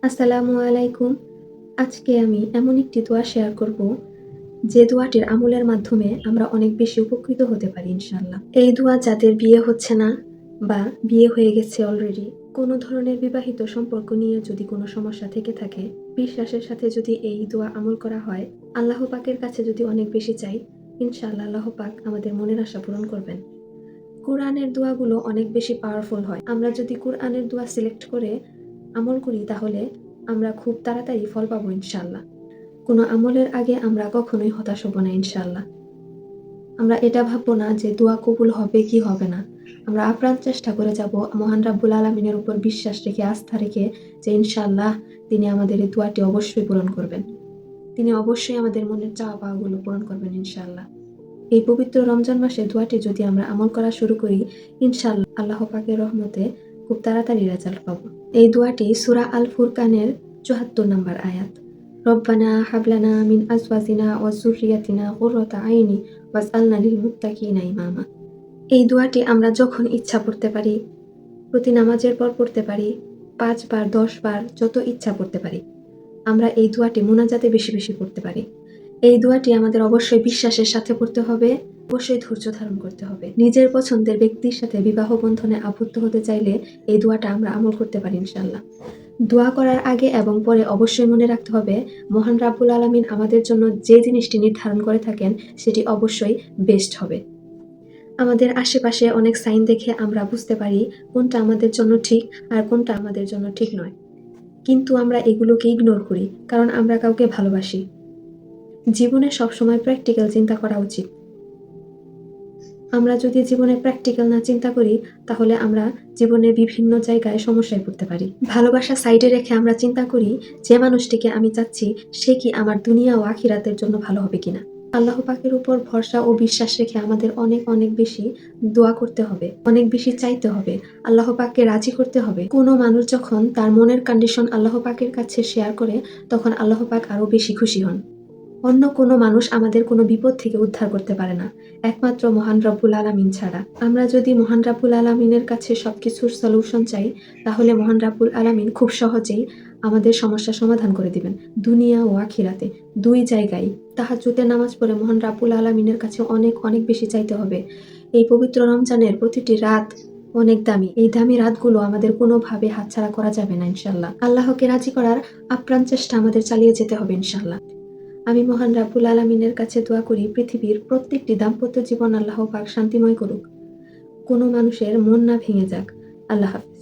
আসসালামু আলাইকুম। আজকে আমি এমন একটি দোয়া শেয়ার করব, যে দোয়াটির আমলের মাধ্যমে আমরা অনেক বেশি উপকৃত হতে পারি ইনশাআল্লাহ। এই দোয়া যাদের বিয়ে হচ্ছে না বা বিয়ে হয়ে গেছে অলরেডি, কোনো ধরনের বিবাহিত সম্পর্ক নিয়ে যদি কোনো সমস্যা থেকে থাকে, বিশ্বাসের সাথে যদি এই দোয়া আমল করা হয়, আল্লাহ পাকের কাছে যদি অনেক বেশি চাই, ইনশাআল্লাহ আল্লাহ পাক আমাদের মনের আশা পূরণ করবেন। কোরআনের দোয়াগুলো অনেক বেশি পাওয়ারফুল হয়। আমরা যদি কোরআনের দোয়া সিলেক্ট করে আমল করি, তাহলে আমরা খুব তাড়াতাড়ি ফল পাবো ইনশাআল্লাহ। কোনো আমলের আগে আমরা কখনোই হতাশ হব না ইনশাআল্লাহ। আমরা এটা ভাববো না যে দোয়া কবুল হবে কি হবে না। আমরা আপ্রাণ চেষ্টা করে যাব, মহান রাব্বুল আলামিনের উপর বিশ্বাস রেখে, আস্থা রেখে, যে ইনশাআল্লাহ তিনি আমাদের এই দোয়াটি অবশ্যই পূরণ করবেন। তিনি অবশ্যই আমাদের মনের চাওয়া পাওয়াগুলো পূরণ করবেন ইনশাআল্লাহ। এই পবিত্র রমজান মাসে দোয়াটি যদি আমরা আমল করা শুরু করি, ইনশাআল্লাহ আল্লাহ পাকের রহমতে খুব তাড়াতাড়ি রেজাল্ট পাবো। এই দোয়াটি সূরা আল ফুরকানের ৭৪ নম্বর আয়াত। রব্বানা হাবলানা মিন আজওয়াজিনা ওয়া যুররিয়াতিনা কুররাতা আইনি ওয়াজআলনা লিল মুত্তাকিনা ইমামা। এই দোয়াটি আমরা যখন ইচ্ছা পড়তে পারি, প্রতি নামাজের পর পড়তে পারি, ৫ বার ১০ বার যত ইচ্ছা পড়তে পারি। আমরা এই দোয়াটি মুনাজাতে বেশি বেশি পড়তে পারি। এই দোয়াটি আমাদের অবশ্যই বিশ্বাসের সাথে পড়তে হবে, অবশ্যই ধৈর্য ধারণ করতে হবে। নিজের পছন্দের ব্যক্তির সাথে বিবাহ বন্ধনে আবদ্ধ হতে চাইলে এই দোয়াটা আমরা আমল করতে পারি ইনশাআল্লাহ। দোয়া করার আগে এবং পরে অবশ্যই মনে রাখতে হবে, মহান রাব্বুল আলামিন আমাদের জন্য যে জিনিসটি নির্ধারণ করে থাকেন সেটি অবশ্যই বেস্ট হবে। আমাদের আশেপাশে অনেক সাইন দেখে আমরা বুঝতে পারি কোনটা আমাদের জন্য ঠিক আর কোনটা আমাদের জন্য ঠিক নয়। কিন্তু আমরা এগুলোকে ইগনোর করি, কারণ আমরা কাউকে ভালোবাসি। জীবনে সবসময় প্র্যাকটিক্যাল চিন্তা করা উচিত। আমরা যদি জীবনে প্র্যাকটিক্যাল না চিন্তা করি, তাহলে আমরা জীবনে বিভিন্ন জায়গায় সমস্যায় পড়তে পারি। ভালোবাসা সাইডে রেখে আমরা চিন্তা করি, যে মানুষটিকে আমি চাচ্ছি সে কি আমার দুনিয়া ও আখিরাতের জন্য ভালো হবে কিনা। আল্লাহ পাকের উপর ভরসা ও বিশ্বাস রেখে আমাদের অনেক অনেক বেশি দোয়া করতে হবে, অনেক বেশি চাইতে হবে, আল্লাহ পাককে রাজি করতে হবে। কোনো মানুষ যখন তার মনের কন্ডিশন আল্লাহ পাকের কাছে শেয়ার করে, তখন আল্লাহ পাক আরো বেশি খুশি হন। অন্য কোনো মানুষ আমাদের কোনো বিপদ থেকে উদ্ধার করতে পারে না, একমাত্র মহান রব্বুল আলামিন ছাড়া। আমরা যদি মহান রাব্বুল আলামিনের কাছে সবকিছুর সলিউশন চাই, তাহলে মহান রাব্বুল আলামিন খুব সহজেই আমাদের সমস্যার সমাধান করে দিবেন, দুনিয়া ও আখিরাতে দুই জায়গায়। তাহাজ্জুদের নামাজ পড়ে মহান রাব্বুল আলামিনের কাছে অনেক অনেক বেশি চাইতে হবে। এই পবিত্র রমজানের প্রতিটি রাত অনেক দামি। এই দামি রাতগুলো আমাদের কোনোভাবে হাতছাড়া করা যাবে না ইনশাআল্লাহ। আল্লাহকে রাজি করার আপ্রাণ চেষ্টা আমাদের চালিয়ে যেতে হবে ইনশাআল্লাহ। আমি মহান রাব্বুল আলামিনের কাছে দোয়া করি, পৃথিবীর প্রত্যেকটি দাম্পত্য জীবন আল্লাহ পাক শান্তিময় করুক, কোনো মানুষের মন না ভেঙে যাক। আল্লাহ হাফেজ।